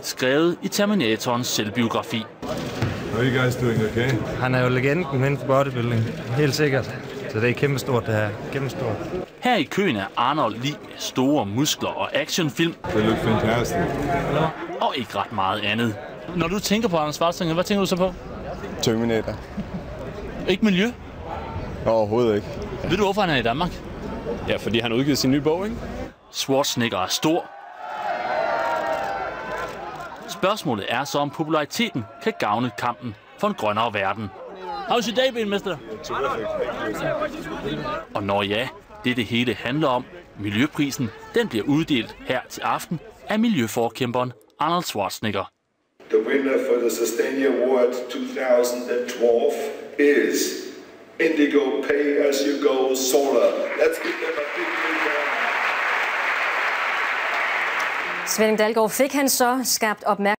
skrevet i Terminatorens selvbiografi. How are you guys doing, okay? Han er jo legenden inden for bodybuilding, helt sikkert. Så det er kæmpestort, det her. Kæmpestort. Her i køen er Arnold lige med store muskler og actionfilm. They look fantastic. Og ikke ret meget andet. Når du tænker på Arnold Schwarzenegger, hvad tænker du så på? Terminator. Ikke miljø? Overhovedet ikke. Ved du, hvorfor han er i Danmark? Ja, fordi han har udgivet sin nye bog, ikke? Schwarzenegger er stor. Spørgsmålet er så, om populariteten kan gavne kampen for en grønnere verden. How's your day been, mister? Og når ja, det hele handler om, miljøprisen, den bliver uddelt her til aften af miljøforkæmperen Arnold Schwarzenegger. The winner for the Sustainia Award 2012 is Indigo Pay As You Go Solar. Let's give them a big round. Svend Dalgaard, fik han så skabt opmærksomhed